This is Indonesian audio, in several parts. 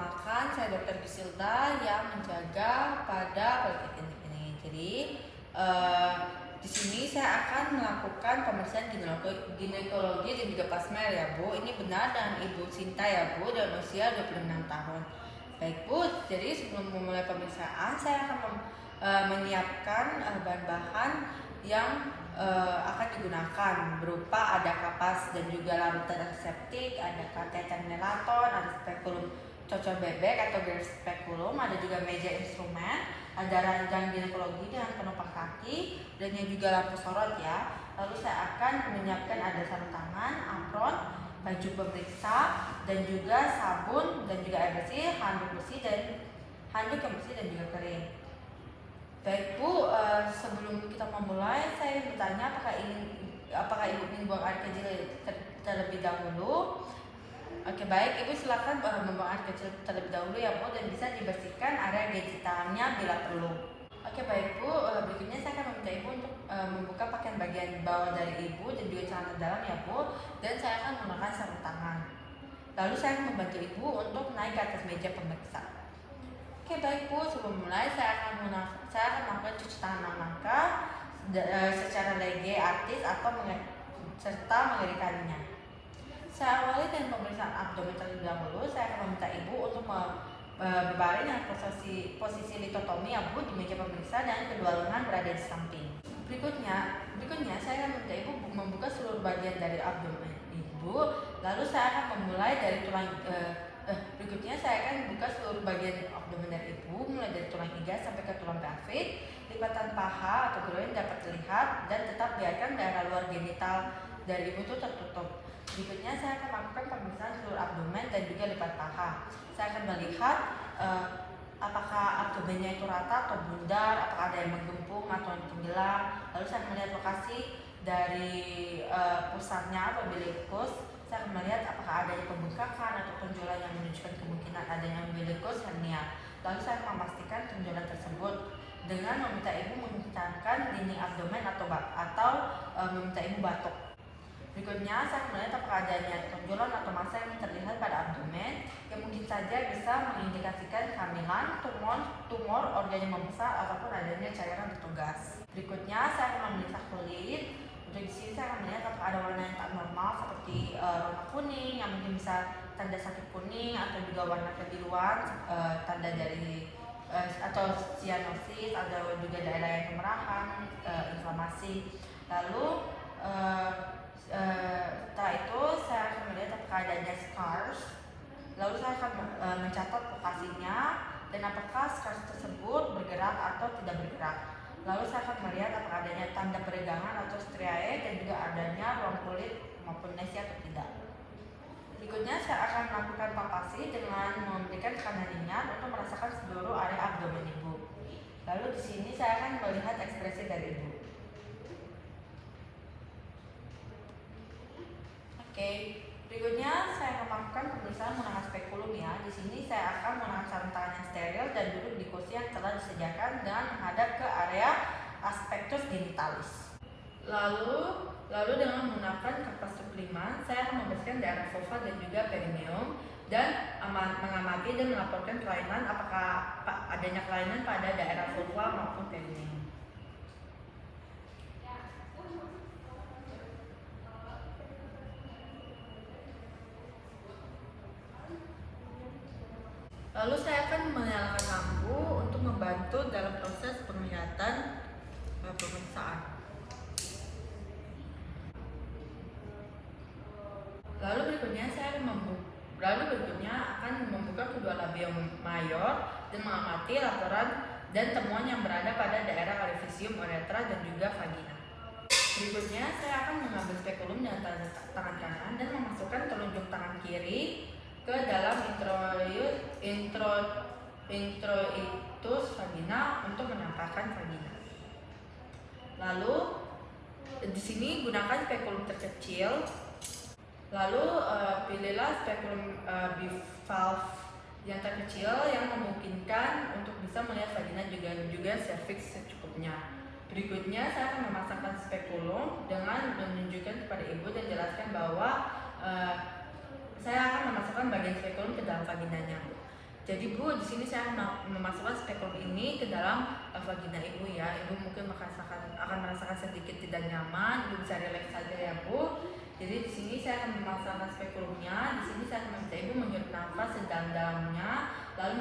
Perkenalkan, saya Dr. Gisilda yang menjaga pada poliklinik ini. Jadi di sini saya akan melakukan pemeriksaan ginekologi dan juga pap smear ya Bu. Ini benar dan Ibu Sinta ya Bu, dan usia 26 tahun. Baik Bu, jadi sebelum memulai pemeriksaan saya akan menyiapkan bahan-bahan yang akan digunakan, berupa ada kapas dan juga larutan antiseptik, ada kateter melaton, ada spekulum cocok bebek atau grade spekulum, ada juga meja instrumen, ada ranjang ginekologi dengan penopang kaki, dan yang juga lampu sorot ya. Lalu saya akan menyiapkan ada sarung tangan, apron, baju pemeriksa, dan juga sabun dan juga air bersih, handuk yang bersih dan juga kering. Baik Bu, sebelum kita memulai, saya bertanya apakah Ibu ingin buang air kecil terlebih dahulu? Oke baik, Ibu silakan membuang air kecil terlebih dahulu ya Bu, dan bisa dibersihkan area genitalinya bila perlu. Oke baik Bu, berikutnya saya akan meminta Ibu untuk membuka pakaian bagian bawah dari Ibu dan juga celana dalam ya Bu, dan saya akan menggunakan sarung tangan. Lalu saya akan membantu Ibu untuk naik ke atas meja pemeriksa. Oke baik Bu, sebelum mulai saya akan melakukan cuci tangan langkah secara lege artis atau serta mengerikannya. Saya awali dengan pemeriksaan abdomen terlebih dahulu. Saya akan meminta Ibu untuk berbaring dengan posisi litotomi ya Bu, di meja pemeriksa dan kedua lengan berada di samping. Berikutnya saya akan meminta Ibu membuka seluruh bagian dari abdomen Ibu. Lalu saya akan memulai dari tulang. Berikutnya saya akan buka seluruh bagian abdomen dari Ibu, mulai dari tulang iga sampai ke tulang pelvik. Lipatan paha atau groin dapat terlihat dan tetap biarkan daerah luar genital dari Ibu itu tertutup. Berikutnya saya akan melakukan pemeriksaan seluruh abdomen dan juga lipat paha. Saya akan melihat apakah abdomennya itu rata atau bundar, apakah ada yang menggempung atau yang tenggelam. Lalu saya melihat lokasi dari pusatnya atau umbilikus. Saya akan melihat apakah adanya pembengkakan atau tonjolan yang menunjukkan kemungkinan adanya umbilikus hernia. Lalu saya akan memastikan tonjolan tersebut dengan meminta Ibu mengencangkan dinding abdomen atau meminta Ibu batuk. Berikutnya saya akan melihat apakah adanya tonjolan atau massa yang terlihat pada abdomen yang mungkin saja bisa mengindikasikan kehamilan, tumor organ yang membesar ataupun adanya cairan bertugas. Berikutnya saya akan memeriksa kulit. Untuk di sini saya akan melihat apakah ada warna yang tak normal seperti warna kuning yang mungkin bisa tanda sakit kuning, atau juga warna kebiruan tanda dari atau sianosis, ada juga daerah yang kemerahan, inflamasi. Lalu setelah itu saya akan melihat apakah adanya scars. Lalu saya akan mencatat lokasinya dan apakah scars tersebut bergerak atau tidak bergerak. Lalu saya akan melihat apakah adanya tanda peregangan atau striae dan juga adanya ruang kulit maupun lesi atau tidak. Berikutnya saya akan melakukan palpasi dengan memberikan tekanan ringan untuk merasakan seluruh area abdomen Ibu. Lalu di sini saya akan melihat ekspresi dari Ibu. Oke, berikutnya saya akan melakukan pemeriksaan menggunakan spekulum ya. Di sini saya akan menggunakan sarung tangan yang steril dan duduk di kursi yang telah disediakan dengan menghadap ke area aspektus genitalis. Lalu dengan menggunakan kapas subliman, saya akan membersihkan daerah vulva dan juga perineum dan mengamati dan melaporkan kelainan apakah adanya kelainan pada daerah vulva maupun perineum. Lalu saya akan menyalakan lampu untuk membantu dalam proses penglihatan pemeriksaan. Lalu berikutnya akan membuka kedua labium mayor dan mengamati laporan dan temuan yang berada pada daerah orificium, uretra, dan juga vagina. Berikutnya saya akan mengambil spekulum dengan tangan kanan dan memasukkan telunjuk tangan kiri ke dalam introitus vagina untuk menempelkan vagina. Lalu di sini gunakan spekulum terkecil. Lalu pilihlah spekulum bivalve yang terkecil yang memungkinkan untuk bisa melihat vagina juga serviks secukupnya. Berikutnya saya akan memasangkan spekulum dengan menunjukkan kepada Ibu dan jelaskan bahwa saya akan memasukkan bagian spekulum ke dalam vaginanya. Jadi Bu, di sini saya memasukkan spekulum ini ke dalam vagina Ibu ya. Ibu mungkin akan merasakan sedikit tidak nyaman. Ibu bisa relax saja ya Bu. Jadi di sini saya akan memasukkan spekulumnya. Di sini saya akan meminta Ibu menghirup nafas sedalam-dalamnya, lalu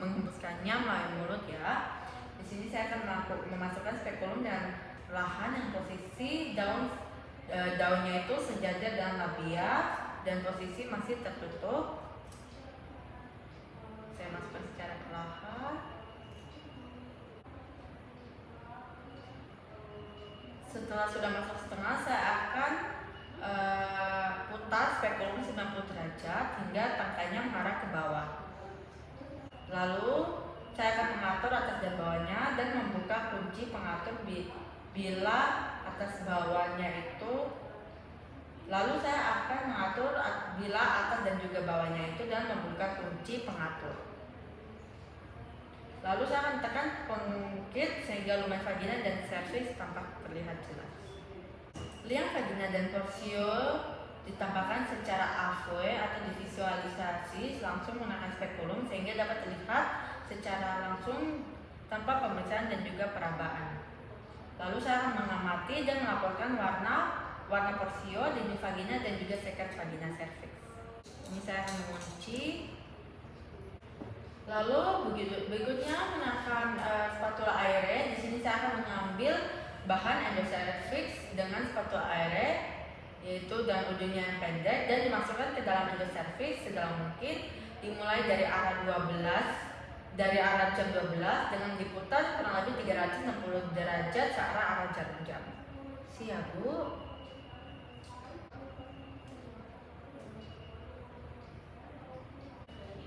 menghembuskannya melalui mulut ya. Di sini saya akan memasukkan spekulum dan perlahan yang posisi daunnya itu sejajar dengan labia dan posisi masih tertutup. Saya masukkan secara perlahan. Setelah sudah masuk setengah, saya akan putar spekulum 90 derajat hingga tangkainya mengarah ke bawah. Lalu saya akan mengatur atas dan bawahnya dan membuka kunci pengatur bila atas bawahnya itu. Lalu saya akan mengatur bila atas dan juga bawahnya itu dan membuka kunci pengatur. Lalu saya akan tekan pengungkit sehingga lumen vagina dan serviks tampak terlihat jelas. Liang vagina dan porsio ditampakkan secara AV atau divisualisasi langsung menggunakan spekulum sehingga dapat terlihat secara langsung tanpa pemeriksaan dan juga perabaan. Lalu saya akan mengamati dan melaporkan warna porsio, dinding vagina dan juga sekret vagina serviks. Ini saya akan mengunci. Lalu berikutnya menggunakan spatula aere. Di sini saya akan mengambil bahan endocervix dengan spatula aere, yaitu dengan ujungnya yang pendek, dan dimasukkan ke dalam endocervix sedalam mungkin, dimulai dari arah jam 12 dengan diputar kurang lebih 360 derajat searah arah jarum jam. Siap Bu.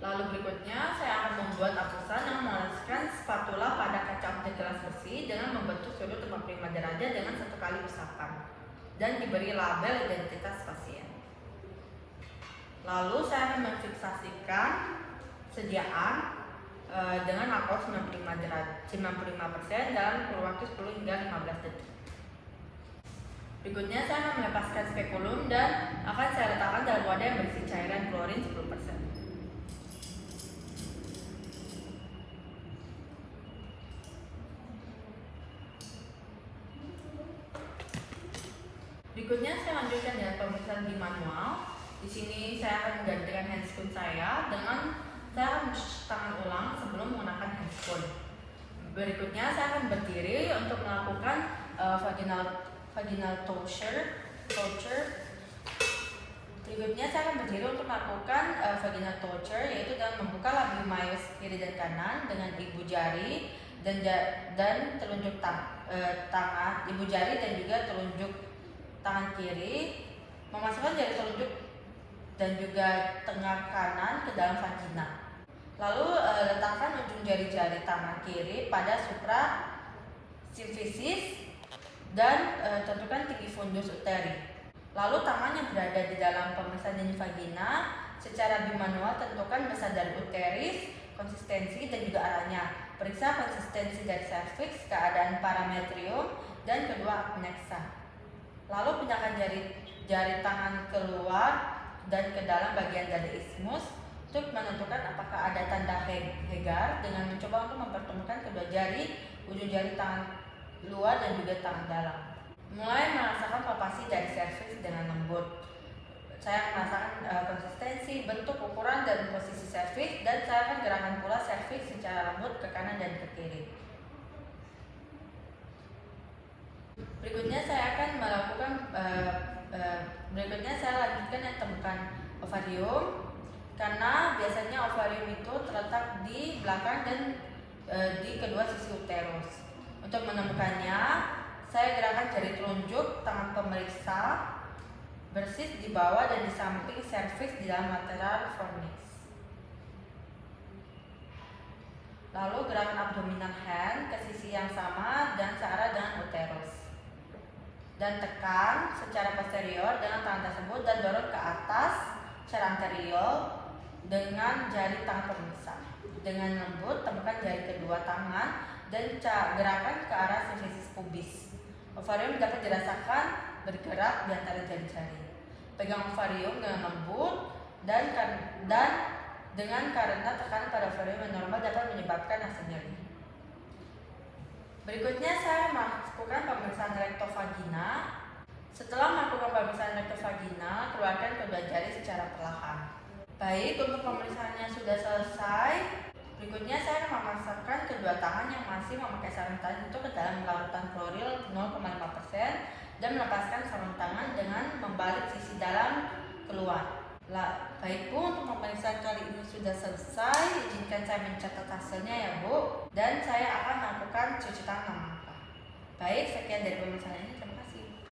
Lalu berikutnya saya akan membuat apusan yang mengoleskan spatula pada kaca optik gelas bersih dengan membentuk sudut 45 derajat dengan 1 kali usapan dan diberi label identitas pasien. Lalu saya akan memfiksasikan sediaan dengan alkohol 95% dalam kurun waktu 10 hingga 15 detik. Berikutnya saya akan melepaskan spekulum dan akan saya letakkan dalam wadah yang berisi cairan klorin 10%. Berikutnya saya lanjutkan dengan pemeriksaan di manual. Di sini saya akan menggantikan handscoon saya dengan saya akan mencuci tangan ulang sebelum menggunakan handscoon. Berikutnya saya akan berdiri untuk melakukan vaginal torture. Berikutnya saya akan berdiri untuk melakukan vaginal torture, yaitu dengan membuka labi mayus kiri dan kanan dengan ibu jari dan telunjuk tangan ibu jari dan juga telunjuk tangan kiri, memasukkan jari telunjuk dan juga tengah kanan ke dalam vagina. Lalu letakkan ujung jari-jari tangan kiri pada supra simfisis dan tentukan tinggi fundus uteri. Lalu tangan yang berada di dalam pemeriksaan dinding vagina secara bimanual tentukan besar dari uteris, konsistensi dan juga arahnya. Periksa konsistensi dari serviks, keadaan parametrium dan kedua apnexa. Lalu pindahkan jari tangan keluar dan ke dalam bagian dari isthmus untuk menentukan apakah ada tanda Hegar dengan mencoba untuk mempertemukan kedua jari, ujung jari tangan luar dan juga tangan dalam. Mulai merasakan palpasi dari serviks dengan lembut. Saya merasakan konsistensi, bentuk, ukuran, dan posisi serviks, dan saya akan gerakan pula serviks secara lembut ke kanan dan ke kiri. Berikutnya saya akan melakukan saya lanjutkan yang temukan ovarium, karena biasanya ovarium itu terletak di belakang dan di kedua sisi uterus. Untuk menemukannya, saya gerakan jari telunjuk tangan pemeriksa bersis di bawah dan di samping serviks di dalam lateral fornix. Lalu gerakan abdominal hand ke sisi yang sama dan searah dengan uterus. Dan tekan secara posterior dengan tangan tersebut dan dorong ke atas secara anterior dengan jari tangan pemeriksa. Dengan lembut temukan jari kedua tangan dan gerakan ke arah simfisis pubis. Ovarium dapat dirasakan bergerak di antara jari-jari. Pegang ovarium dengan lembut dan karena tekanan pada volume normal dapat menyebabkan rasa nyeri. Berikutnya saya melakukan pemeriksaan rektovagina. Setelah melakukan pemeriksaan rektovagina, keluarkan kedua jari secara perlahan. Baik, untuk pemeriksaannya sudah selesai. Berikutnya saya akan memasukkan kedua tangan yang masih memakai sarung tangan itu ke dalam larutan kloril 0,5% dan melepaskan sarung tangan dengan membalik sisi dalam keluar. Baik Bu, untuk pemeriksaan kali ini sudah selesai. Izinkan saya mencatat hasilnya ya Bu. Dan saya akan melakukan cuci tangan. Baik, sekian dari pemeriksaan ini. Terima kasih.